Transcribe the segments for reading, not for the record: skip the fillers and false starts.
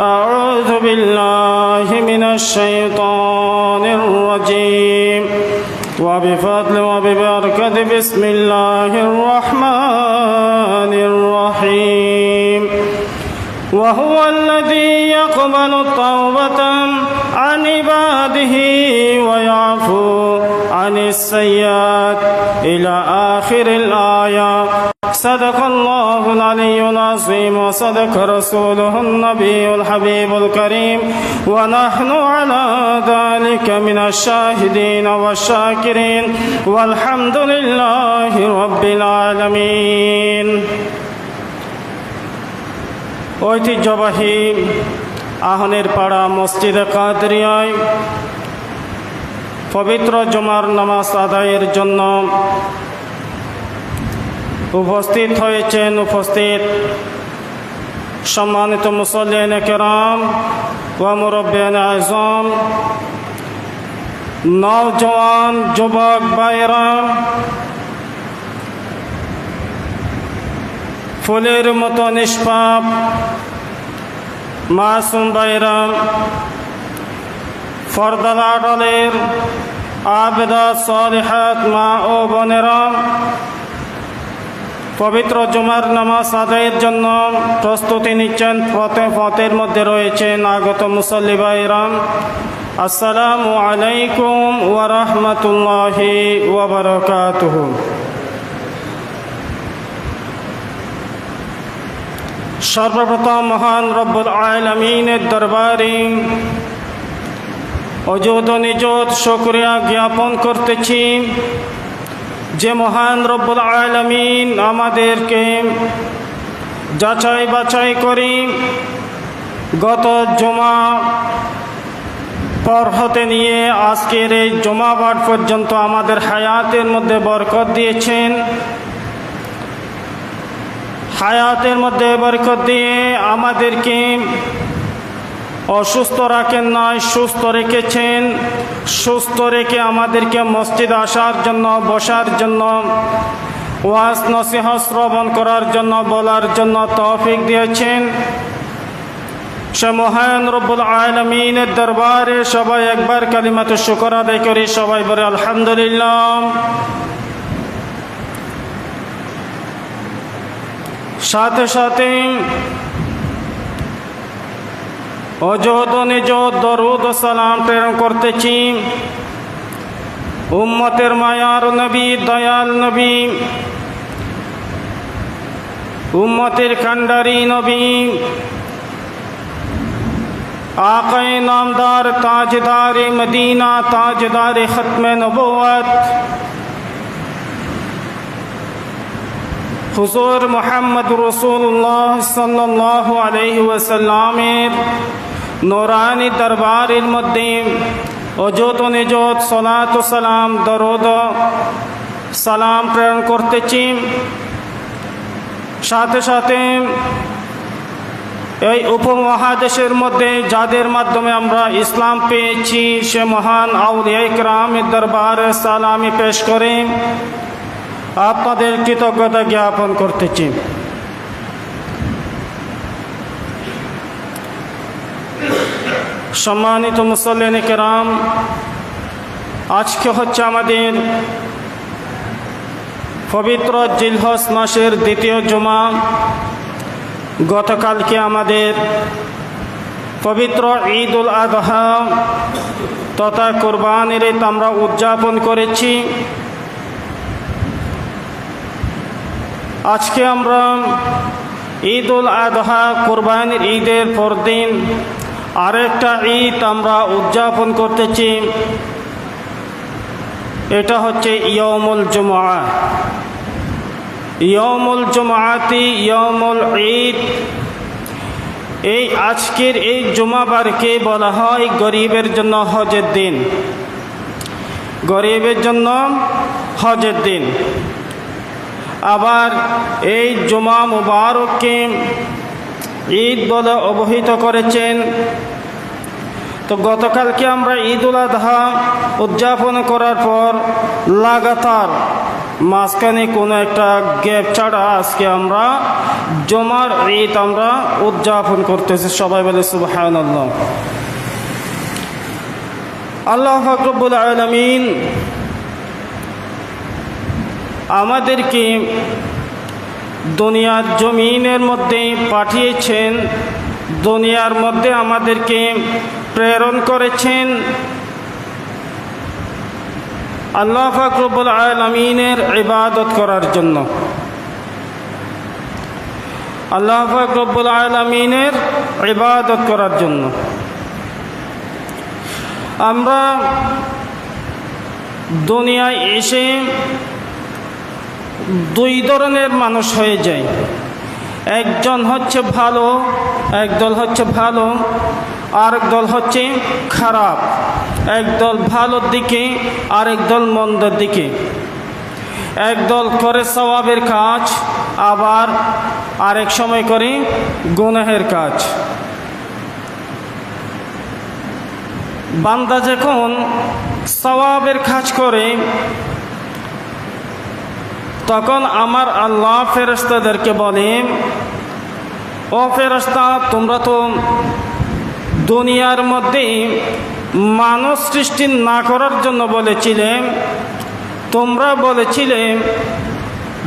أعوذ بالله من الشيطان الرجيم وبفضل وببركة بسم الله الرحمن الرحيم وهو الذي يقبل التوبة عن عباده ويعفو عن السيئات إلى آخر الآية صدق الله العلي العظيم وصدق رسوله النبي الحبيب الكريم ونحن على ذلك من الشاهدين والشاكرين والحمد لله رب العالمين ঐতিহ্যবাহী আহনের পাড়া মসজিদে কাদরিয়ায় পবিত্র জুমার নামাজ আদায়ের জন্য উপস্থিত হয়েছেন সম্মানিত মুসল্লিয়ানে কেরাম ওয়া মুরব্বিয়ানে আযম, নওজওয়ান যুবক ভাইরা, ফুলের মতো নিষ্পাপ মাসুম ভাইরা, পর্দার আড়ালের আবেদা সালিহাত মা ও বোনেরা, পবিত্র জুমার নামাজ আদায়ের জন্য প্রস্তুতি নিচ্ছেন পথের মধ্যে রয়েছেন আগত মুসল্লি ভাইরা। আসসালামু আলাইকুম ওয়া রাহমাতুল্লাহি ওয়া বারাকাতুহু। সর্বপ্রথম মহান রব্বুল আলামিনের দরবারে অযুত নিযুত শুকরিয়া জ্ঞাপন করতেছি যে মহান রব্বুল আলামিন আমাদেরকে যাচাই বাছাই করে গত জুমা পর হতে নিয়ে আজকের এই জুমাবার পর্যন্ত আমাদের হায়াতের মধ্যে বরকত দিয়েছেন। হায়াতের মধ্যে বরকত দিয়ে আমাদেরকে অসুস্থ রাখেন নয়, সুস্থ রেখেছেন। সুস্থ রেখে আমাদেরকে মসজিদে আসার জন্য, বসার জন্য, ওয়াজ নসিহত শ্রবণ করার জন্য, বলার জন্য তৌফিক দিয়েছেন। সে মহান রব্বুল আলামিনের দরবারে সবাই একবার কালিমাতুশ শুকর আদায় করি, সবাই বলে আলহামদুলিল্লাহ। সাথে সাথে অযুত নিযুত দরুদ ও সালাম প্রেরণ করতেছি উম্মতের মায়ার নবী, দয়াল নবী, উম্মতের কান্ডারি নবী, আকায়ে নামদার, তাজদারে মদিনা, তাজদারে খতমে নবুয়ত হুজুর মুহাম্মদ রাসূলুল্লাহ সাল্লাল্লাহু আলাইহি ওয়াসাল্লামের নূরানী দরবারের মধ্যে অযুত নিযুত সালাত ও সালাম, দরুদ সালাম প্রেরণ করতেছি। সাথে সাথে এই উপমহাদেশের মধ্যে যাদের মাধ্যমে আমরা ইসলাম পেয়েছি সে মহান আউলিয়া ইকরামের দরবারে সালামি পেশ করে আপনাদের কৃতজ্ঞতা জ্ঞাপন করতেছি। সম্মানিত মুসল্লিয়ানে কেরাম, আজকে হচ্ছে আমাদের পবিত্র জিলহজ মাসের দ্বিতীয় জুমা। গতকালকে আমাদের পবিত্র ঈদ উল আযহা তথা কোরবানির ঈদ আমরা উদযাপন করেছি। আজকে আমরা ঈদ উল আযহা কোরবানির ঈদের পরদিন আরেকটা ঈদ আমরা উদযাপন করতেছি। এটা হচ্ছে ইয়াউমুল জুমআ। ইয়াউমুল জুমআতি ইয়াউমুল ঈদ। এই আজকের এই জুমাবারকে বলা হয় গরিবের জন্য হজের দিন। গরিবের জন্য হজের দিন। আবার এই জুমা মুবারককে ঈদ বলে অবহিত করেছেন। তো গতকালকে আমরা ঈদ উল আযহা উদযাপন করার পর লাগাতার মাঝখানে কোনো একটা গ্যাপ ছাড়া আজকে আমরা জুমার ঈদ আমরা উদযাপন করতেছি। সবাই বলে সুবহানাল্লাহ। আল্লাহ পাক রব্বুল আলামিন আমাদেরকে দুনিয়ার জমিনের মধ্যে পাঠিয়েছেন, দুনিয়ার মধ্যে আমাদেরকে প্রেরণ করেছেন আল্লাহ পাক রব্বুল আলামিনের ইবাদত করার জন্য। আল্লাহ পাক রব্বুল আলামিনের ইবাদত করার জন্য। আমরা দুনিয়ায় এসে দুই ধরনের মানুষ হয়ে যায়। একজন হচ্ছে ভালো, একদল হচ্ছে ভালো, আরেক দল হচ্ছে খারাপ। একদল ভালোর দিকে, আরেক দল মন্দের দিকে। একদল করে সওয়াবের কাজ, আবার আরেক সময় করে গুনাহের কাজ। বান্দা যখন সওয়াবের কাজ করে তখন আমার আল্লাহ ফেরেশতাদেরকে বলে, ও ফেরেশতা, তোমরা তো দুনিয়ার মধ্যে মানুষ সৃষ্টি না করার জন্য বলেছিলে, তোমরা বলেছিলে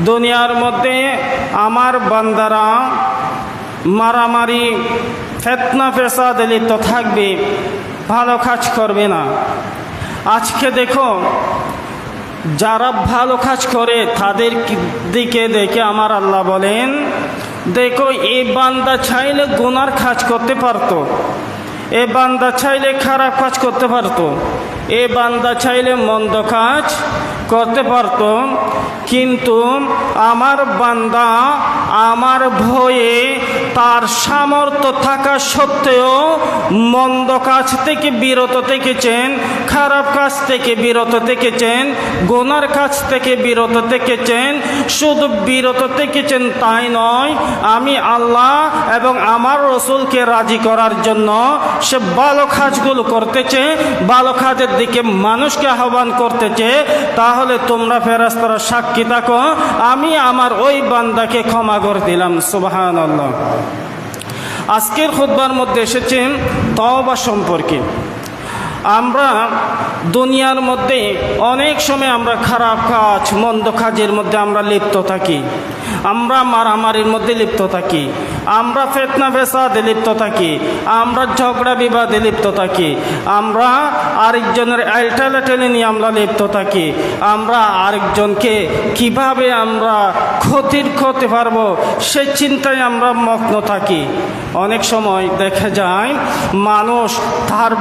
দুনিয়ার মধ্যে আমার বান্দারা মারামারি ফিতনা ফেসাদে লিপ্ত থাকবে, ভালো কাজ করবে না। আজকে দেখো যারা ভালো কাজ করে তাদের দিকে দেখে আমার আল্লাহ বলেন, দেখো এই বান্দা চাইলে গুনার কাজ করতে পারতো, এ বান্দা চাইলে খারাপ কাজ করতে পারতো, এ বান্দা চাইলে মন্দ কাজ করতে পারত, কিন্তু আমার বান্দা আমার ভয়ে তার সামর্থ্য থাকা সত্ত্বেও মন্দ কাজ থেকে বিরত থেকেছেন, খারাপ কাজ থেকে বিরত থেকেছেন, গুনার কাজ থেকে বিরত থেকেছেন। শুধু বিরত থেকেছেন তাই নয়, আমি আল্লাহ এবং আমার রসুলকে রাজি করার জন্য সে ভালো কাজগুলো করতেছে, ভালো কাজের দিকে মানুষকে আহ্বান করতেছে। তাহলে তোমরা ফেরেশতারা সাক্ষী থাকো, আমি আমার ওই বান্দাকে ক্ষমা করে দিলাম। সুবহানাল্লাহ। আজকের খুতবার মধ্যে এসেছে তওবা সম্পর্কে। আমরা দুনিয়ার মধ্যে অনেক সময় আমরা খারাপ কাজ, মন্দ কাজের মধ্যে আমরা লিপ্ত থাকি, আমরা মারামারির মধ্যে লিপ্ত থাকি, আমরা ফিতনা ফেসাদে লিপ্ত থাকি, আমরা ঝগড়া বিবাদে লিপ্ত থাকি, আমরা আরেকজনের আইলটালাটেলি নিয়ে আমরা লিপ্ত থাকি, আমরা আরেকজনকে কিভাবে আমরা ক্ষতি করতে পারবো সেই চিন্তায় আমরা মগ্ন থাকি। অনেক সময় দেখা যায় মানুষ তার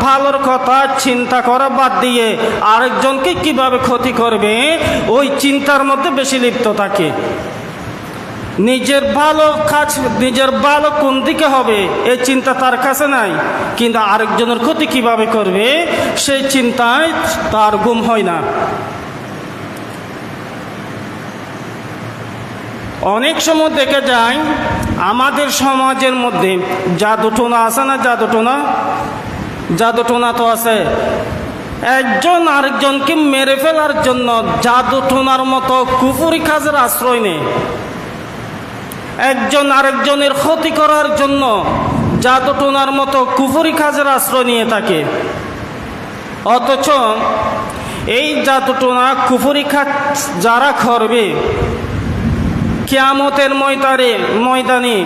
ভালোর কথা চিন্তা করা বাদ দিয়ে আরেকজনকে কিভাবে ক্ষতি করবে ওই চিন্তার মধ্যে বেশি লিপ্ত থাকে। নিজের ভালো কোন দিকে হবে এই চিন্তা তার কাছে নাই, কিন্তু আরেকজনের ক্ষতি কিভাবে করবে সেই চিন্তায় তার ঘুম হয় না। অনেক সময় দেখা যায় আমাদের সমাজের মধ্যে জাদুটোনা আছে না, জাদুটোনা তো আছে। একজন আরেকজনকে মেরে ফেলার জন্য জাদুটোনার মতো কুফরি কাজের আশ্রয় নেয়, একজন আরেকজনের ক্ষতি করার জন্য জাদুটোনার মতো কুফরি কাজের আশ্রয় নিয়ে থাকে। অথচ এই জাদুটোনা কুফরি কাজ যারা করবে কিয়ামতের ময়দানে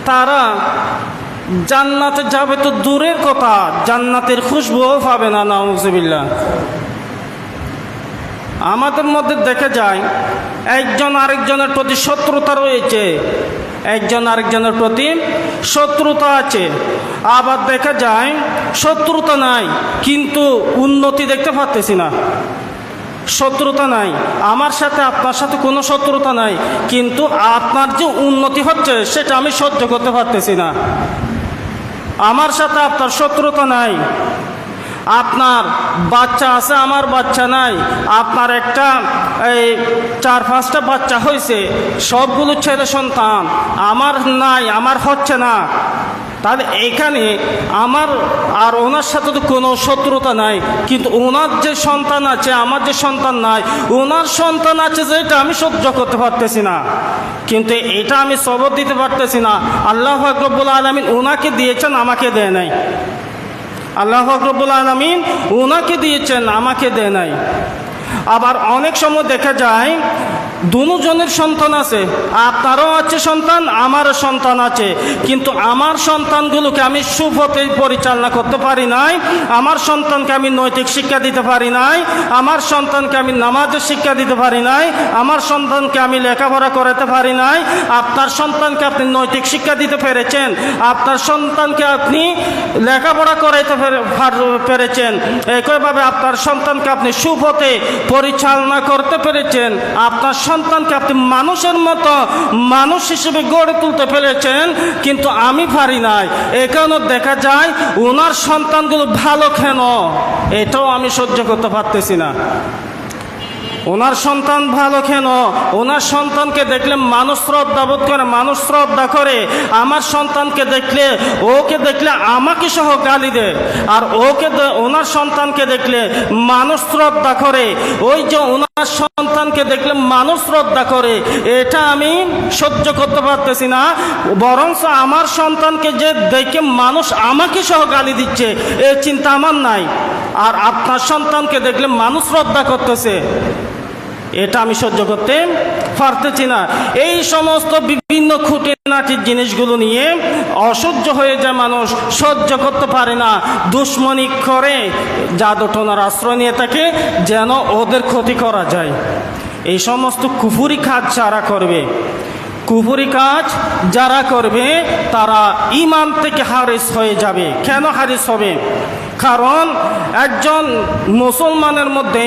তারা জান্নাতে যাবে তো দূরের কথা, জান্নাতের খুশবুও পাবে না। নাউজুবিল্লাহ। আমাদের মধ্যে দেখা যায় একজন আরেকজনের প্রতি শত্রুতা রয়েছে, একজন আরেকজনের প্রতি শত্রুতা আছে। আবার দেখা যায় শত্রুতা নাই কিন্তু উন্নতি দেখতে পাচ্তেছি না। শত্রুতা নাই, আমার সাথে আপনার সাথে কোনো শত্রুতা নাই, কিন্তু আপনার যে উন্নতি হচ্ছে সেটা আমি সহ্য করতে পারতেছি না। আমার সাথে আপনার শত্রুতা নাই, আপনার বাচ্চা আছে আমার বাচ্চা নাই, আপনার একটা 4-5টা বাচ্চা হয়েছে, সবগুলো ছেলে সন্তান, আমার নাই, আমার হচ্ছে না। তাহলে এখানে আমার আর ওনার সাথে তো কোনো শত্রুতা নাই, কিন্তু ওনার যে সন্তান আছে, আমার যে সন্তান নাই, ওনার সন্তান আছে যেটা আমি সহ্য করতে পারতেছি না, কিন্তু এটা আমি সবর দিতে পারতেছি না। আল্লাহ পাক রব্বুল আলামিন ওনাকে দিয়েছেন, আমাকে দেয় নাই। আল্লাহ পাক রব্বুল আলামিন ওনাকে দিয়েছেন, আমাকে দেয় নাই। আবার অনেক সময় দেখা যায় দুজনের সন্তান আছে, আপনারও আছে সন্তান, আমারও সন্তান আছে, কিন্তু আমার সন্তানগুলোকে আমি সুপথে পরিচালনা করতে পারি নাই, আমার সন্তানকে আমি নৈতিক শিক্ষা দিতে পারি নাই, আমার সন্তানকে আমি নামাজের শিক্ষা দিতে পারি নাই, আমার সন্তানকে আমি লেখাপড়া করাতে পারি নাই। আপনার সন্তানকে আপনি নৈতিক শিক্ষা দিতে পেরেছেন, আপনার সন্তানকে আপনি লেখাপড়া করাইতে পেরেছেন, একইভাবে আপনার সন্তানকে আপনি সুপথে পরিচালনা করতে পেরেছেন, আপনার সন্তানকে আপনি মানুষের মতো মানুষ হিসেবে গড়ে তুলতে পেরেছেন, কিন্তু আমি পারি নাই। এখানেও দেখা যায় ওনার সন্তানগুলো ভালো কেন, এটাও আমি সহ্য করতে পারতেছি না। ওনার সন্তান ভালো কেন, ওনার সন্তানকে দেখলে মানুষ শ্রদ্ধাবোধ করে, মানুষ শ্রদ্ধা করে। আমার সন্তানকে দেখলে, ওকে দেখলে আমাকে সহ গালি দেয়, আর ওনার সন্তানকে দেখলে মানুষ শ্রদ্ধা করে। ওই যে ওনার সন্তানকে দেখলে মানুষ শ্রদ্ধা করে, এটা আমি সহ্য করতে পারতেছি না। বরঞ্চ আমার সন্তানকে যে দেখে মানুষ আমাকে সহ গালি দিচ্ছে, এই চিন্তা আমার নাই। আর আপনার সন্তানকে দেখলে মানুষ শ্রদ্ধা করতেছে, এটা আমি সহ্য করতে পারতেছি না। এই সমস্ত বিভিন্ন খুঁটিনাটির জিনিসগুলো নিয়ে অসহ্য হয়ে যায় মানুষ, সহ্য করতে পারে না, দুশ্মনী করে, জাদুটোনার আশ্রয় নিয়ে থাকে যেন ওদের ক্ষতি করা যায়। এই সমস্ত কুফুরি কাজ যারা করবে, কুফুরি কাজ যারা করবে, তারা ঈমান থেকে হারিস হয়ে যাবে। কেন হারিস হবে? কারণ একজন মুসলমানের মধ্যে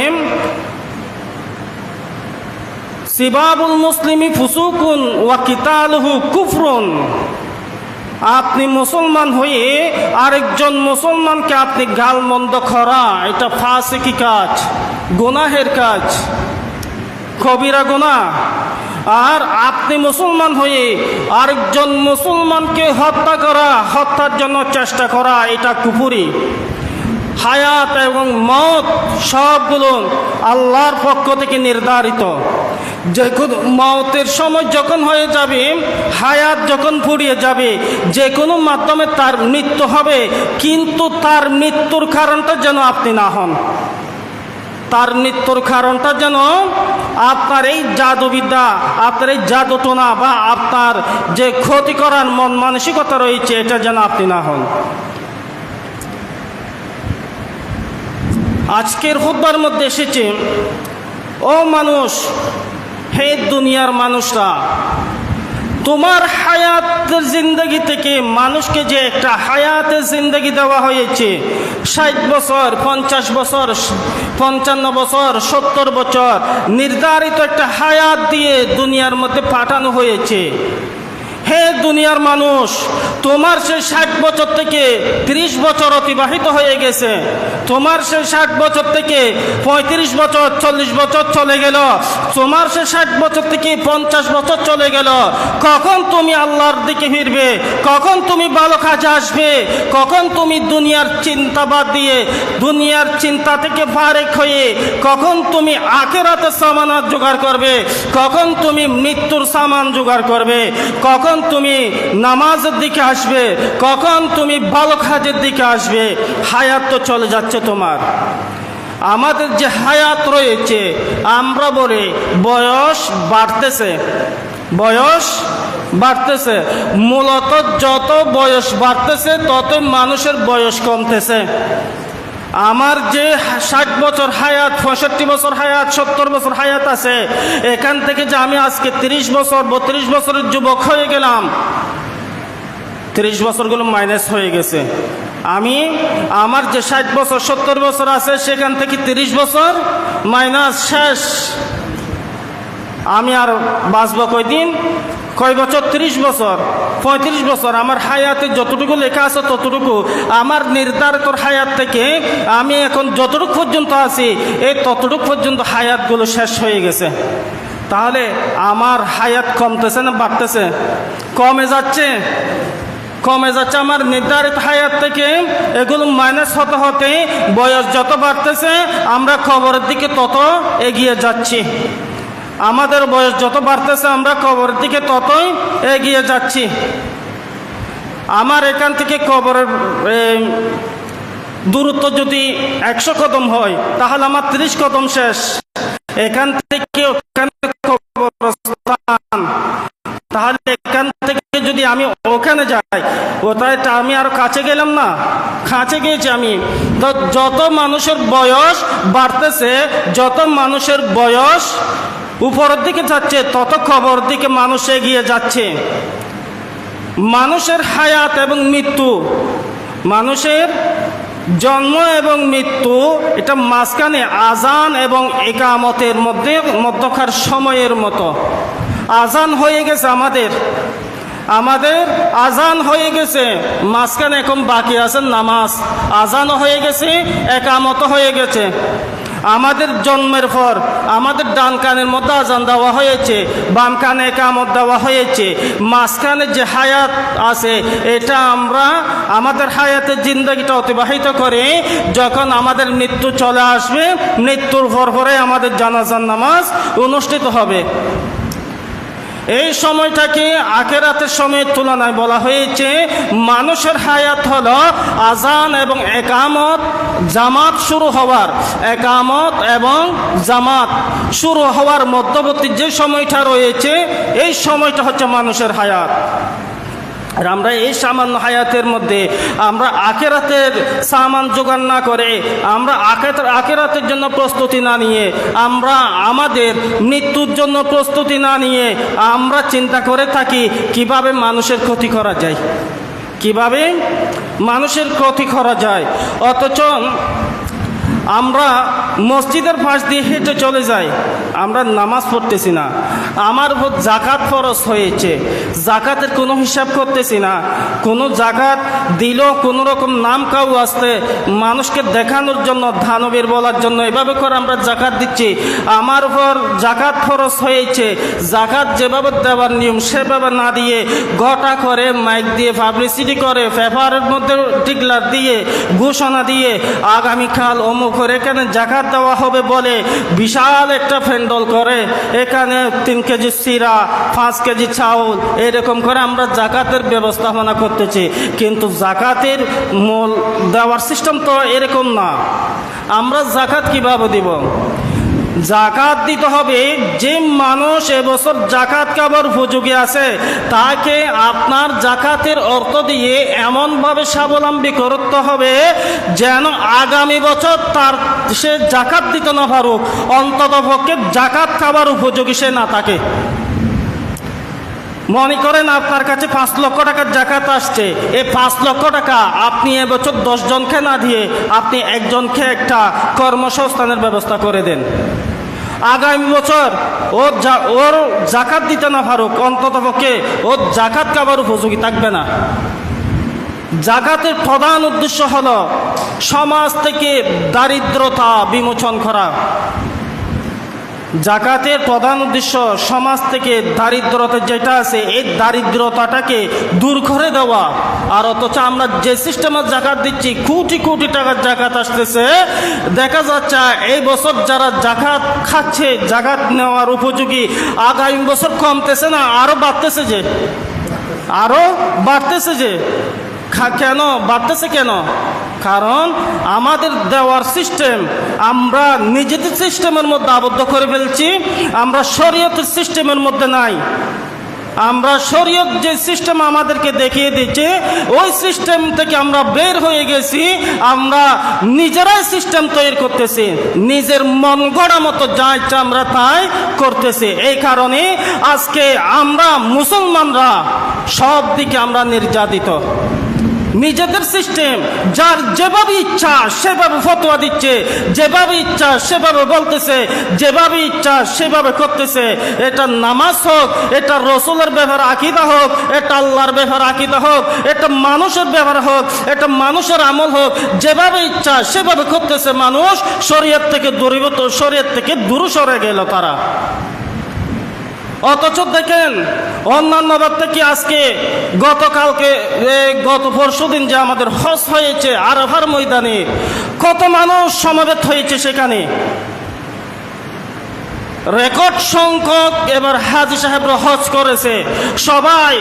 সিবাবুল মুসলিমি ফুসুকুন ওয়া কিতালুহু কুফরুন। আপনি মুসলমান হয়ে আরেকজন মুসলমানকে আপনি গালমন্দ করা, এটা ফাসিকি কাজ, গুনাহের কাজ, কবিরা গুনাহ। আর আপনি মুসলমান হয়ে আরেকজন মুসলমানকে হত্যা করা, হত্যার জন্য চেষ্টা করা, এটা কুফরি। হায়াত এবং মওত সবগুলো আল্লাহর পক্ষ থেকে নির্ধারিত। যে মওতের সময় যখন হয়ে যাবে, হায়াত যখন ফুরিয়ে যাবে, যে কোনো মাধ্যমে তার মৃত্যু হবে, কিন্তু তার মৃত্যুর কারণটা যেন আপনি না হন। তার মৃত্যুর কারণটা যেন আপনার এই জাদুবিদ্যা, আপনার এই জাদুটোনা বা আপনার যে ক্ষতি করার মন মানসিকতা রয়েছে, এটা যেন আপনি না হন। আজকের খুতবার মধ্যে এসেছে, ও মানুষ, হে দুনিয়ার মানুষরা, তোমার হায়াতের জিন্দগি থেকে মানুষকে যে একটা হায়াতের জিন্দগি দেওয়া হয়েছে, 60 বছর, 50 বছর, 55 বছর, 70 বছর নির্ধারিত একটা হায়াত দিয়ে দুনিয়ার মধ্যে পাঠানো হয়েছে। হে দুনিয়ার মানুষ, তোমার সেই 60 বছর থেকে 30 বছর অতিবাহিত হয়ে গেছে, তোমার সেই 60 বছর থেকে 35 বছর, 40 বছর চলে গেল, তোমার সেই 60 বছর থেকে 50 বছর চলে গেল। কখন তুমি আল্লাহর দিকে ফিরবে? কখন তুমি ভালো কাজে আসবে? কখন তুমি দুনিয়ার চিন্তা বাদ দিয়ে, দুনিয়ার চিন্তা থেকে ফারেক হয়ে, কখন তুমি আখিরাতের সামান জোগাড় করবে? কখন তুমি মৃত্যুর সামান জোগাড় করবে? কখন তুমি নামাজের দিকে আসবে? কখন তুমি ভালো কাজের দিকে আসবে? হায়াত তো চলে যাচ্ছে তোমার। আমাদের যে হায়াত রয়েছে, আমরা বলি বয়স বাড়তেছে, বয়স বাড়তেছে। মূলত যত বয়স বাড়তেছে তত মানুষের বয়স কমতেছে। আমার যে 60 বছর হায়াত, 65 বছর হায়াত, 70 বছর হায়াত আছে, এখান থেকে যে আমি আজকে 30 বছর, 32 বছরের যুবক হয়ে গেলাম, 30 বছরগুলো মাইনাস হয়ে গেছে। আমি আমার যে 60 বছর, 70 বছর আছে, সেখান থেকে 30 বছর মাইনাস, শেষ। আমি আর বাঁচব কয়দিন, কয় বছর? 30 বছর, 35 বছর। আমার হায়াতে যতটুকু লেখা আছে ততটুকু, আমার নির্ধারিত হায়াত থেকে আমি এখন যতটুকু পর্যন্ত আছি, এই ততটুকু পর্যন্ত হায়াতগুলো শেষ হয়ে গেছে। তাহলে আমার হায়াত কমতেছে না বাড়তেছে? কমে যাচ্ছে। কমে যাচ্ছে আমার নির্ধারিত হায়াত থেকে। এগুলো মাইনাস হতে হতে বয়স যত বাড়তেছে আমরা কবরের দিকে তত এগিয়ে যাচ্ছি। আমাদের বয়স যত বাড়তেছে আমরা কবরের দিকে ততই এগিয়ে যাচ্ছি। আমার এখান থেকে কবরের দূরত্ব যদি 100 কদম হয় তাহলে আমার 30 কদম শেষ। এখান থেকে ওখানে কবরস্থান, তাহলে এখান থেকে যদি আমি ওখানে যাই ওটাই আমি আরো কাছে গেলাম না? কাছে গিয়েছি আমি। তো যত মানুষের বয়স বাড়তেছে, যত মানুষের বয়স উপরের দিকে যাচ্ছে, তত কবর দিকে মানুষ এগিয়ে যাচ্ছে। মানুষের হায়াত এবং মৃত্যু, মানুষের জন্ম এবং মৃত্যু, এটা মাঝখানে আজান এবং ইকামতের মধ্যকার সময়ের মতো। আজান হয়ে গেছে আমাদের আজান হয়ে গেছে, মাঝখানে এখন বাকি আছে নামাজ। আজানও হয়ে গেছে, একামতও হয়ে গেছে। আমাদের জন্মের পর আমাদের ডান কানের মধ্যে আজান দেওয়া হয়েছে, বাম কানে একামত দেওয়া হয়েছে। মাঝখানে যে হায়াত আছে এটা আমরা আমাদের হায়াতের জিন্দগিটা অতিবাহিত করে যখন আমাদের মৃত্যু চলে আসবে, মৃত্যুর পরে আমাদের জানাজার নামাজ অনুষ্ঠিত হবে। এই সময়টাকে আখিরাতের সময়ের তুলনায় বলা হয়েছে মানুষের হায়াত হলো আজান এবং একামত জামাত শুরু হওয়ার, একামত এবং জামাত শুরু হওয়ার মধ্যবর্তী যে সময়টা রয়েছে এই সময়টা হচ্ছে মানুষের হায়াত। আর আমরা এই সামান্য হায়াতের মধ্যে আমরা আখিরাতের সামান জোগাড় না করে, আমরা আখিরাতের জন্য প্রস্তুতি না নিয়ে, আমরা আমাদের মৃত্যুর জন্য প্রস্তুতি না নিয়ে আমরা চিন্তা করে থাকি কিভাবে মানুষের ক্ষতি করা যায়, কিভাবে মানুষের ক্ষতি করা যায়। অথচ আমরা মসজিদের পাশ দিয়ে হেঁটে চলে যাই, আমরা নামাজ পড়তেছি না। আমার উপর জাকাত ফরজ হয়েছে, জাকাতের কোনো হিসাব করতেছি না। কোনো জাকাত দিল কোনো রকম নাম কাউ আসতে মানুষকে দেখানোর জন্য, দানবীর বলার জন্য এভাবে করে আমরা জাকাত দিচ্ছি। আমার উপর জাকাত ফরজ হয়েছে, জাকাত যেভাবে দেওয়ার নিয়ম সেভাবে না দিয়ে ঘটা করে মাইক দিয়ে পাবলিসিটি করে পেপারের মধ্যে টিকলার দিয়ে ঘোষণা দিয়ে আগামীকাল অমুক করে এখানে জাকাত দেওয়া হবে বলে বিশাল একটা প্যান্ডেল করে, এখানে 3 কেজি সিরা, 5 কেজি চাউল এরকম করে আমরা জাকাতের ব্যবস্থাপনা করতেছি। কিন্তু জাকাতের মূল দেওয়ার সিস্টেম তো এরকম না। আমরা জাকাত কিভাবে দিব? জাকাত দিতে হবে যে মানুষ এবছর জাকাত খাবার উপযোগী আছে তাকে আপনার জাকাতের অর্থ দিয়ে এমনভাবে স্বাবলম্বী করতে হবে যেন আগামী বছর তার সে জাকাত দিতে না পারুক, অন্ততপক্ষে জাকাত খাবার উপযোগী সে না থাকে। মনে করেন আপনার কাছে 5 লক্ষ টাকার জাকাত আসছে, এই 5 লক্ষ টাকা আপনি এবছর 10 জনকে না দিয়ে আপনি একজনকে একটা কর্মসংস্থানের ব্যবস্থা করে দেন। আগামী বছর ওর জাকাত দিতে না পারুক, অন্ততপক্ষে ওর জাকাত খাবার উপযোগী থাকবে না। জাকাতের প্রধান উদ্দেশ্য হলো সমাজ থেকে দারিদ্রতা বিমোচন করা। জাকাতের প্রধান উদ্দেশ্য সমাজ থেকে দারিদ্রতা যেটা আছে এই দারিদ্রতাটাকে দূর করে দেওয়া। আর অথচ আমরা যে সিস্টেমে জাকাত দিচ্ছি, কোটি কোটি টাকার জাকাত আসতেছে, দেখা যাচ্ছে এই বছর যারা জাকাত খাচ্ছে, জাকাত নেওয়ার উপযোগী, আগামী বছর কমতেছে না, আরো বাড়তেছে যে। কেন বাড়তেছে কেন? কারণ আমাদের দেওয়ার সিস্টেম আমরা নিজেদের সিস্টেমের মধ্যে আবদ্ধ করে ফেলছি, আমরা শরীয়তের সিস্টেমের মধ্যে নাই। আমরা শরীয়ত যে সিস্টেম আমাদেরকে দেখিয়ে দিচ্ছে ওই সিস্টেম থেকে আমরা বের হয়ে গেছি, আমরা নিজেরাই সিস্টেম তৈরি করতেছি, নিজের মন গড়া মতো যা ইচ্ছা আমরা তাই করতেছি। এই কারণে আজকে আমরা মুসলমানরা সব দিকে আমরা নির্যাতিত। নিজেদের সিস্টেম যার যেভাবে ইচ্ছা সেভাবে ফতোয়া দিচ্ছে, যেভাবে ইচ্ছা সেভাবে বলতেছে, যেভাবে ইচ্ছা সেভাবে করতেছে। এটা নামাজ হোক, এটা রসুলের ব্যাপার আকীদা হোক, এটা আল্লাহর ব্যাপার আকীদা হোক, এটা মানুষের ব্যাপার হোক, এটা মানুষের আমল হোক, যেভাবে ইচ্ছা সেভাবে করতেছে। মানুষ শরীয়ত থেকে দূরে সরে গেল তারা। অথচ দেখেন অন্যান্য বার থেকে আজকে গত পরশুদিন যে আমাদের হজ হয়েছে আরাফার ময়দানে, কত মানুষ সমবেত হয়েছে সেখানে। রেকর্ড সংখ্যক এবার হাজী সাহেবরা হজ করেছে। সবাই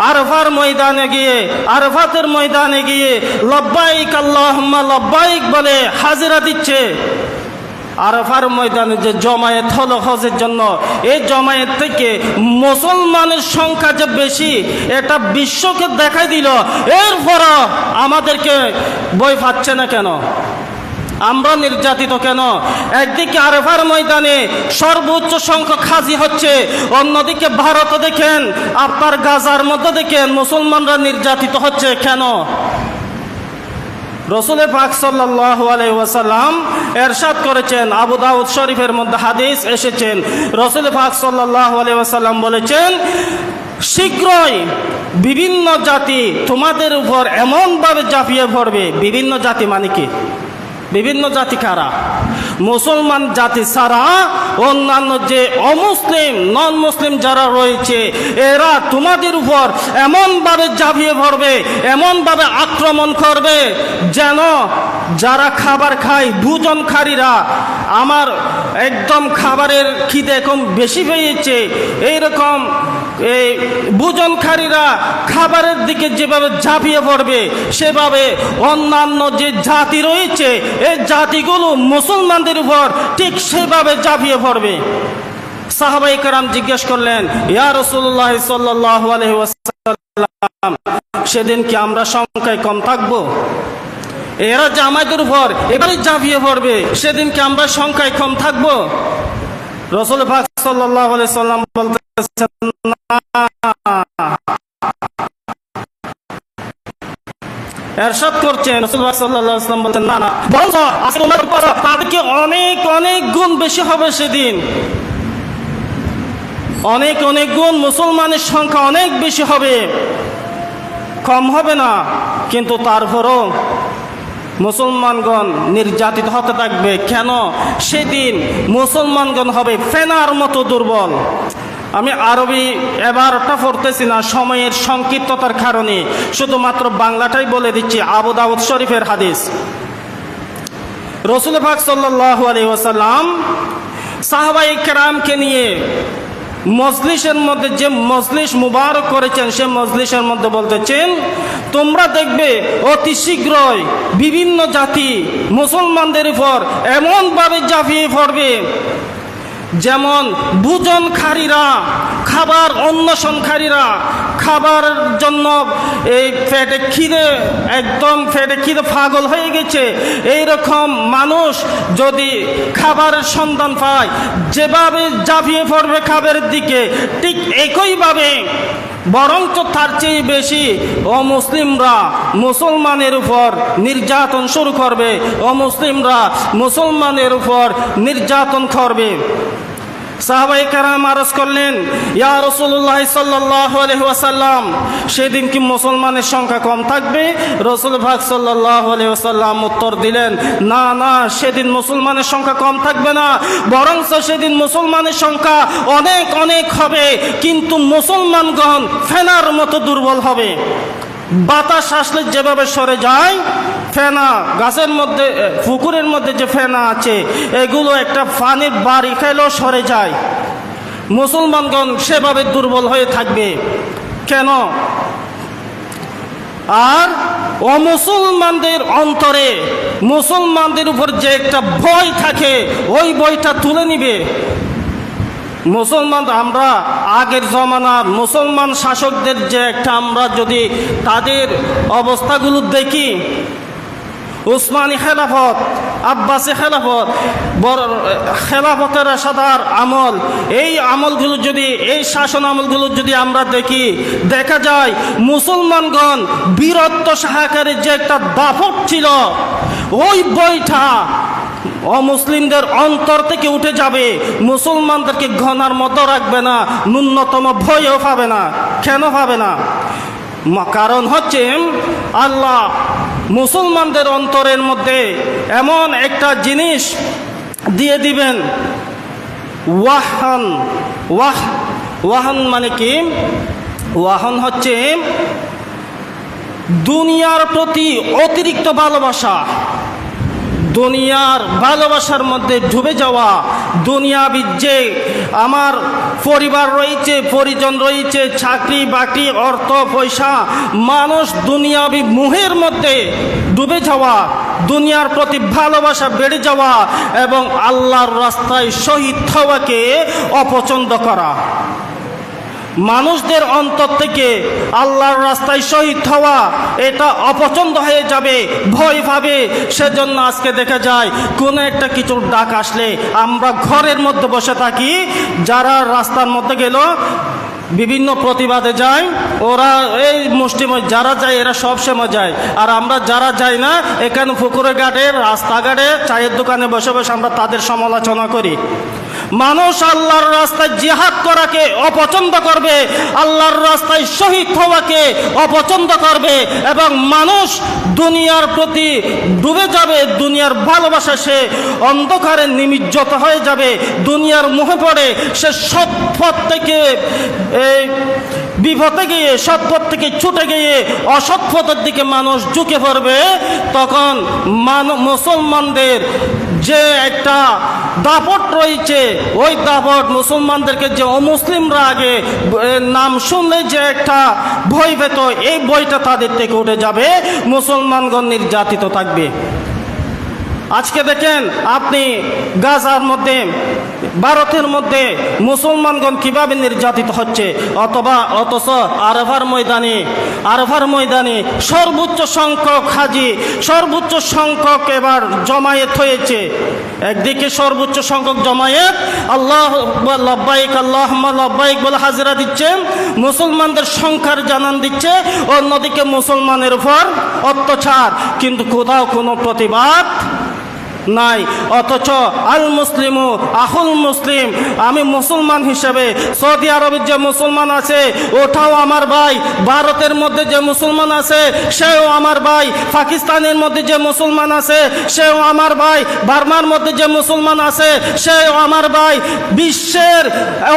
আরাফার ময়দানে গিয়ে, আরাফাতের ময়দানে গিয়ে লব্বাইক আল্লাহুম্মা লব্বাইক বলে হাজিরা দিচ্ছে। আরাফার ময়দানে যে জমায়েত হলো হজের জন্য, এই জমায়েত থেকে মুসলমানের সংখ্যা যে বেশি, এটা বিশ্বকে দেখাই দিল। এরপরও আমাদেরকে ভয় পাচ্ছে না কেন? আমরা নির্যাতিত কেন? একদিকে আরাফার ময়দানে সর্বোচ্চ সংখ্যক হাজি হচ্ছে, অন্যদিকে ভারতে দেখেন, আপনার গাজার মধ্যে দেখেন মুসলমানরা নির্যাতিত হচ্ছে কেন? রাসূল পাক সাল্লাল্লাহু আলাইহি ওয়াসাল্লাম ইরশাদ করেছেন, আবু দাউদ শরীফের মধ্যে হাদিস এসেছেন, রাসূল পাক সাল্লাল্লাহু আলাইহি ওয়াসাল্লাম বলেছেন, শীঘ্রই বিভিন্ন জাতি তোমাদের উপর এমনভাবে ঝাঁপিয়ে পড়বে। বিভিন্ন জাতি মানে কি? বিভিন্ন জাতি কারা? মুসলমান জাতি ছাড়া অন্যান্য যে অমুসলিম নন মুসলিম যারা রয়েছে, এরা তোমাদের উপর এমনভাবে ঝাঁপিয়ে পড়বে, এমনভাবে আক্রমণ করবে যেন যারা খাবার খায়, ভোজনকারীরা, আমার একদম খাবারের খিদে কম বেশি পেয়েছে, এইরকম এই ভোজনকারীরা খাবারের দিকে যেভাবে ঝাঁপিয়ে পড়বে, সেভাবে অন্যান্য যে জাতি রয়েছে এই জাতিগুলো মুসলমানদের উপর ঠিক সেভাবে ঝাঁপিয়ে পড়বে। সাহাবায়ে কেরাম জিজ্ঞেস করলেন, ইয়া রাসূলুল্লাহ সাল্লাল্লাহু আলাইহি ওয়াসাল্লাম, সেদিন কি আমরা সংখ্যায় কম থাকবো? এরা যে আমাদের উপর এবারে ঝাঁপিয়ে পড়বে, সেদিন কি আমরা সংখ্যায় কম থাকবো? রাসূল পাক সাল্লাল্লাহু আলাইহি ওয়াসাল্লাম বলতেছেন, না। ইরশাদ করছেন, রাসূলুল্লাহ সাল্লাল্লাহু আলাইহি ওয়াসাল্লাম বলতেন, না, বরং আজকে তোমার উপর তাদেরকে অনেক অনেক গুণ বেশি হবে সেদিন। অনেক অনেক গুণ মুসলমানের সংখ্যা অনেক বেশি হবে, কম হবে না। কিন্তু তারপরও মুসলমানগণ নির্যাতিত হতে থাকবে। কেন? সেদিন মুসলমানগণ হবে ফেনার মতো দুর্বল। আমি আরবি এবারটা পড়তেছি না সময়ের সংক্ষিপ্ততার কারণে, শুধুমাত্র বাংলাটাই বলে দিচ্ছি। আবু দাউদ শরীফের হাদিস, রাসূল পাক সাল্লাল্লাহু আলাইহি ওয়াসাল্লাম সাহাবায়ে কেরামকে নিয়ে মজলিসের মধ্যে যে মজলিস মুবারক করেছেন, সে মজলিসের মধ্যে বলতেছেন, তোমরা দেখবে অতি শীঘ্রই বিভিন্ন জাতি মুসলমানদের উপর এমনভাবে ঝাঁপিয়ে পড়বে যেমন ভোজনকারীরা, খাবার অন্বেষণকারীরা, খাবারের জন্য এই পেটে খিদে, একদম পেটে খিদে পাগল হয়ে গেছে, এইরকম মানুষ যদি খাবারের সন্ধান পায়, যেভাবে ঝাঁপিয়ে পড়বে খাবারের দিকে, ঠিক একইভাবে বরঞ্চ তার চেয়ে বেশি অমুসলিমরা মুসলমানের উপর নির্যাতন শুরু করবে, অমুসলিমরা মুসলমানের উপর নির্যাতন করবে। সাহাবায়ে কেরাম আরজ করলেন, ইয়া রাসূলুল্লাহ সাল্লাল্লাহু আলাইহি ওয়াসাল্লাম, সেদিন কি মুসলমানের সংখ্যা কম থাকবে? রাসূল পাক সাল্লাল্লাহু আলাইহি ওয়াসাল্লাম উত্তর দিলেন, না না, সেদিন মুসলমানের সংখ্যা কম থাকবে না, বরং সেদিন মুসলমানের সংখ্যা অনেক অনেক হবে, কিন্তু মুসলমানগণ ফেনার মতো দুর্বল হবে। বাতাস আসলে যেভাবে সরে যায়, ফেনা গাছের মধ্যে, পুকুরের মধ্যে যে ফেনা আছে, এগুলো একটা পানির বাড়ি খেলেও সরে যায়, মুসলমানগণ সেভাবে দুর্বল হয়ে থাকবে। কেন? আর অমুসলমানদের অন্তরে মুসলমানদের উপর যে একটা ভয় থাকে, ওই ভয়টা তুলে নিবে। মুসলমান, আমরা আগের জমানার মুসলমান শাসকদের যে একটা, আমরা যদি তাদের অবস্থাগুলো দেখি, উসমানী খেলাফত, আব্বাসী খেলাফত, খেলাফতের সাদার আমল, এই আমলগুলো যদি, এই শাসন আমলগুলো যদি আমরা দেখি, দেখা যায় মুসলমানগণ বীরত্ব সহকারে যে একটা দাপট ছিল, ওই বইটা অমুসলিমদের অন্তর থেকে উঠে যাবে, মুসলমানদেরকে ঘনার মতো রাখবে না, ন্যূনতম ভয়ও পাবে না। কেন পাবে না? কারণ হচ্ছে আল্লাহ মুসলমানদের অন্তরের মধ্যে এমন একটা জিনিস দিয়ে দিবেন, ওয়াহন মানে কি? ওয়াহন হচ্ছে দুনিয়ার প্রতি অতিরিক্ত ভালোবাসা, দুনিয়ার ভালোবাসার মধ্যে ডুবে যাওয়া। দুনিয়াবি যে আমার পরিবার রয়েছে, পরিজন রয়েছে, চাকরি বাকরি, অর্থ পয়সা, মানুষ দুনিয়াবি মোহের মধ্যে ডুবে যাওয়া, দুনিয়ার প্রতি ভালোবাসা বেড়ে যাওয়া এবং আল্লাহর রাস্তায় শহীদ হওয়াকে অপছন্দ করা। মানুষদের অন্তর থেকে আল্লাহর রাস্তায় শহীদ হওয়া এটা অপছন্দ হয়ে যাবে, ভয় পাবে। সেজন্য আজকে দেখা যায় কোনো একটা কিছুর ডাক আসলে আমরা ঘরের মধ্যে বসে থাকি। যারা রাস্তার মধ্যে গেল বিভিন্ন প্রতিবাদে যায়, ওরা এই মুষ্টিময় যারা যায় এরা সব সময় যায়, আর আমরা যারা যাই না এখানে পুকুরে ঘাটে, রাস্তাঘাটে, চায়ের দোকানে বসে বসে আমরা তাদের সমালোচনা করি। মানুষ আল্লাহর রাস্তায় জিহাদ করাকে অপছন্দ করবে, আল্লাহর রাস্তায় শহীদ হওয়াকে অপছন্দ করবে এবং মানুষ দুনিয়ার প্রতি ডুবে যাবে। দুনিয়ার ভালোবাসা সে অন্ধকারে নিমজ্জিত হয়ে যাবে, দুনিয়ার মোহে পড়ে সে সৎ পথ থেকে বিপথে গিয়ে, সৎ পথ থেকে ছুটে গিয়ে অসৎ পথের দিকে মানুষ ঝুঁকে পড়বে। তখন মুসলমানদের যে একটা দাপট রয়েছে, ওই দাপট মুসলমানদেরকে যে অমুসলিমরা আগে নাম শুনলে যে একটা ভয় পেত, এই ভয়টা তাদের থেকে উঠে যাবে, মুসলমানগণ নির্যাতিত থাকবে। আজকে দেখেন আপনি গাজার মধ্যে, ভারতের মধ্যে মুসলমানগণ কিভাবে নির্যাতিত হচ্ছে, অথচ আরাফার ময়দানে সর্বোচ্চ সংখ্যক হাজি, সর্বোচ্চ সংখ্যক এবার জমায়েত হয়েছে। একদিকে সর্বোচ্চ সংখ্যক জমায়েত আল্লাহ লব্বাইক আল্লাহুম্মা লব্বাইক বলে হাজিরা দিচ্ছে, মুসলমানদের সংখ্যার জানান দিচ্ছে, অন্যদিকে মুসলমানের উপর অত্যাচার, কিন্তু কোথাও কোনো প্রতিবাদ নাই। অথচ আল মুসলিমু আহুল মুসলিম, আমি মুসলমান হিসেবে সৌদি আরবের যে মুসলমান আছে ওটাও আমার ভাই, ভারতের মধ্যে যে মুসলমান আছে সেও আমার ভাই, পাকিস্তানের মধ্যে যে মুসলমান আছে সেও আমার ভাই, বার্মার মধ্যে যে মুসলমান আছে সেও আমার ভাই, বিশ্বের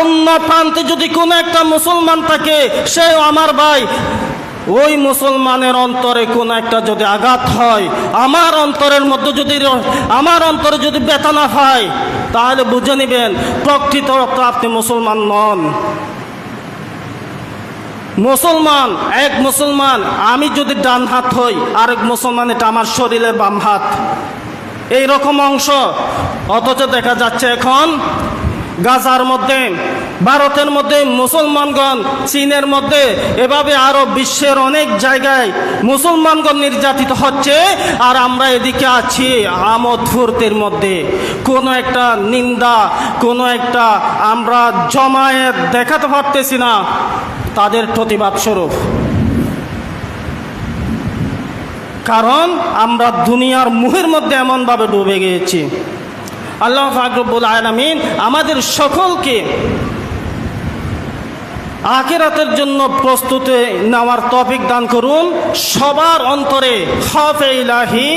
অন্য প্রান্তে যদি কোনো একটা মুসলমান থাকে সেও আমার ভাই। ওই মুসলমানের অন্তরে কোন একটা যদি আঘাত হয়, আমার অন্তরে যদি ব্যথা না হয়, তাহলে বুঝে নেবেন প্রকৃত আপনি মুসলমান নন। মুসলমান এক মুসলমান, আমি যদি ডান হাত হই, আরেক মুসলমান এটা আমার শরীরের বাম হাত, এইরকম অংশ। অথচ দেখা যাচ্ছে এখন গাজার মধ্যে, ভারতের মধ্যে মুসলমানগণ, চীনের মধ্যে, এভাবে আরো বিশ্বের অনেক জায়গায় মুসলমানগণ নির্যাতিত হচ্ছে, আর আমরা এদিকে আছি আমোদ ফুর্তির মধ্যে। কোনো একটা নিন্দা, কোনো একটা আমরা জমায়েত দেখাতে পারতেছি না তাদের প্রতিবাদ স্বরূপ, কারণ আমরা দুনিয়ার মোহের মধ্যে এমনভাবে ডুবে গিয়েছি। আল্লাহ পাক রব্বুল আলামিন আমাদের সকলকে আখিরাতের জন্য প্রস্তুতি নেওয়ার তৌফিক দান করুন। সবার অন্তরে খৌফে ইলাহি,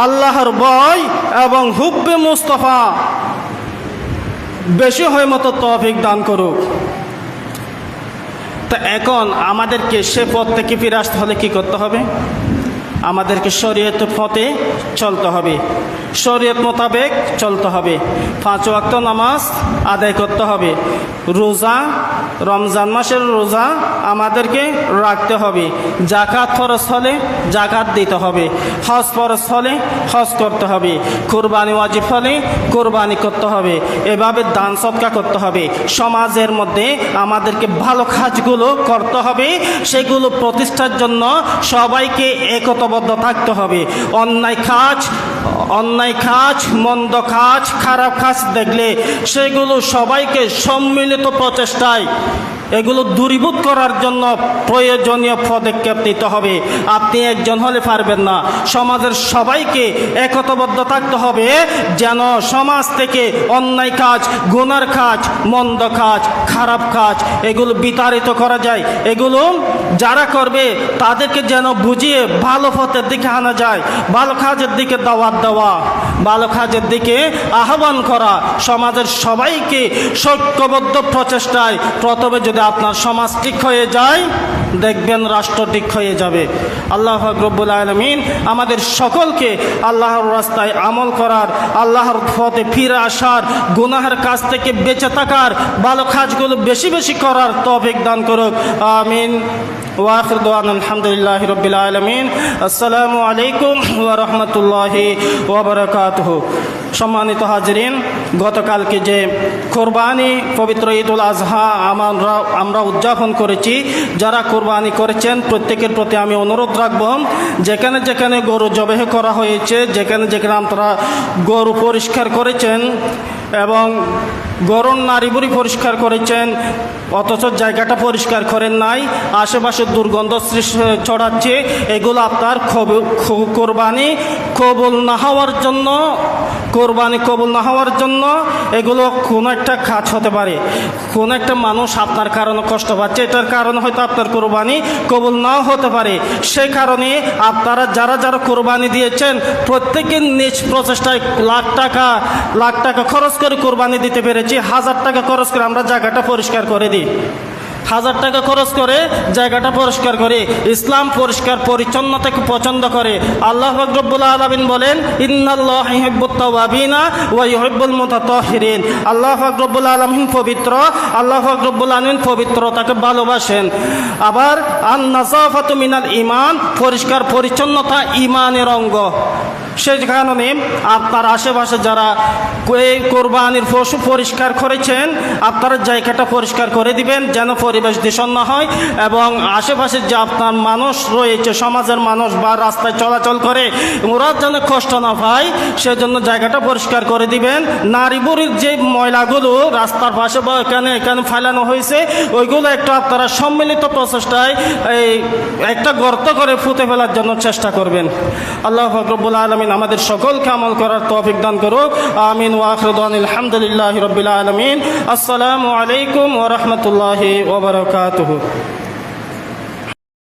আল্লাহর ভয় এবং হুব্বে মুস্তাফা বেশি হয় মতো তৌফিক দান করুক। তা এখন আমাদেরকে সে পথ থেকে ফিরে আসতে হলে কী করতে হবে? আমাদেরকে শরীয়তের পথে চলতে হবে, শরীয়ত মোতাবেক চলতে হবে, 5 ওয়াক্ত নামাজ আদায় করতে হবে, রোজা, রমজান মাসের রোজা আমাদেরকে রাখতে হবে, জাকাত ফরজ হলে জাকাত দিতে হবে, হজ ফরজ হলে হজ করতে হবে, কুরবানি ওয়াজিব হলে কুরবানি করতে হবে, এভাবে দান সদকা করতে হবে। সমাজের মধ্যে আমাদেরকে ভালো কাজগুলো করতে হবে, সেগুলো প্রতিষ্ঠার জন্য সবাইকে একতাবদ্ধ থাকতে হবে। অন্যায় কাজ, মন্দ কাজ, খারাপ কাজ দেখলে সেগুলো সবাইকে সম্মিলিত প্রচেষ্টায় এগুলো দূরীভূত করার জন্য প্রয়োজনীয় পদক্ষেপ নিতে হবে। আপনি একজন হলে পারবেন না, সমাজের সবাইকে একতাবদ্ধ থাকতে হবে যেন সমাজ থেকে অন্যায় কাজ, গুনার কাজ, মন্দ কাজ, খারাপ কাজ এগুলো বিতাড়িত করা যায়। এগুলো যারা করবে তাদেরকে যেন বুঝিয়ে ভালো পথের দিকে আনা যায়, ভালো কাজের দিকে দাওয়াত দেওয়া, ভালো কাজের দিকে আহ্বান করা, সমাজের সবাইকে ঐক্যবদ্ধ প্রচেষ্টায় প্রথমে যদি আপনার সমাজ ঠিক হয়ে যায়, দেখবেন রাষ্ট্র ঠিক হয়ে যাবে। আল্লাহ রব্বুল আলামিন আমাদের সকলকে আল্লাহর রাস্তায় আমল করার, আল্লাহর পথে ফিরে আসার, গুনাহের কাজ থেকে বেঁচে থাকার, ভালো কাজগুলো বেশি বেশি করার তৌফিক দান করুক। আমিন। ওয়া আখিরু দাওয়ানা আলহামদুলিল্লাহি রাব্বিল আলামিন। আসসালামু আলাইকুম ওয়া রাহমাতুল্লাহি ওয়া বারাকাতুহু। সম্মানিত হাজরিন, গতকালকে যে কোরবানি পবিত্র ঈদুল আজহা আমরা উদযাপন করেছি, যারা কোরবানি করেছেন প্রত্যেকের প্রতি আমি অনুরোধ রাখব, যেখানে যেখানে গরু জবেহ করা হয়েছে, যেখানে যেখানে আপনারা গরু পরিষ্কার করেছেন এবং গরুর নাড়িভুড়ি পরিষ্কার করেছেন অথচ জায়গাটা পরিষ্কার করেন নাই, আশেপাশে দুর্গন্ধ ছড়াচ্ছে, এগুলো আপনার কোরবানি কবুল না হওয়ার জন্য, কোরবানি কবুল না হওয়ার জন্য এগুলো কোনো একটা কাজ হতে পারে। কোন একটা মানুষ আপনার কারণে কষ্ট পাচ্ছে, এটার কারণে হয়তো আপনার কোরবানি কবুল নাও হতে পারে। সেই কারণে আপনারা যারা যারা কোরবানি দিয়েছেন প্রত্যেকের নিজ প্রচেষ্টায় লাখ টাকা খরচ করে কোরবানি দিতে পেরেছি, 1000 টাকা খরচ করে আমরা জায়গাটা পরিষ্কার করে দিই, 1000 টাকা খরচ করে জায়গাটা পরিষ্কার করে। ইসলাম পরিষ্কার পরিচ্ছন্নতাকে পছন্দ করে। আল্লাহ রব্বুল আলামিন বলেন, ইন্নাল্লাহা ইউহিব্বুত তাওয়াবিনা ওয়া ইউহিব্বুল মুতাতাহহিরিন। আল্লাহ রব্বুল আলামিন পবিত্র, আল্লাহ রব্বুল আলামিন পবিত্রতাকে ভালোবাসেন। আবার আন-নাযাফাতু মিনাল ঈমান, পরিষ্কার পরিচ্ছন্নতা ঈমানের অঙ্গ। সেই কারণে আপনার আশেপাশে যারা এই কোরবানির পশু পরিষ্কার করেছেন আপনারা জায়গাটা পরিষ্কার করে দিবেন যেন পরিবেশ দূষণ না হয়, এবং আশেপাশে যে আপনার মানুষ রয়েছে, সমাজের মানুষ বা রাস্তায় চলাচল করে, ওরা যেন কষ্ট না পায় সেজন্য জায়গাটা পরিষ্কার করে দিবেন। নারীবুড়ির যে ময়লাগুলো রাস্তার পাশে বা এখানে ফেলানো হয়েছে ওইগুলো একটু আপনারা সম্মিলিত প্রচেষ্টায় এই একটা গর্ত করে পুঁতে ফেলার জন্য চেষ্টা করবেন। আল্লাহ রব্বুল আলামিন আমাদের সকলকে আমল করার তৌফিক দান করুক। আমিন। ওয়া আখিরু দাওয়ানা আলহামদুলিল্লাহি রাব্বিল আলামিন। আসসালামু আলাইকুম ওয়া রাহমাতুল্লাহি ওয়া বারাকাতুহু।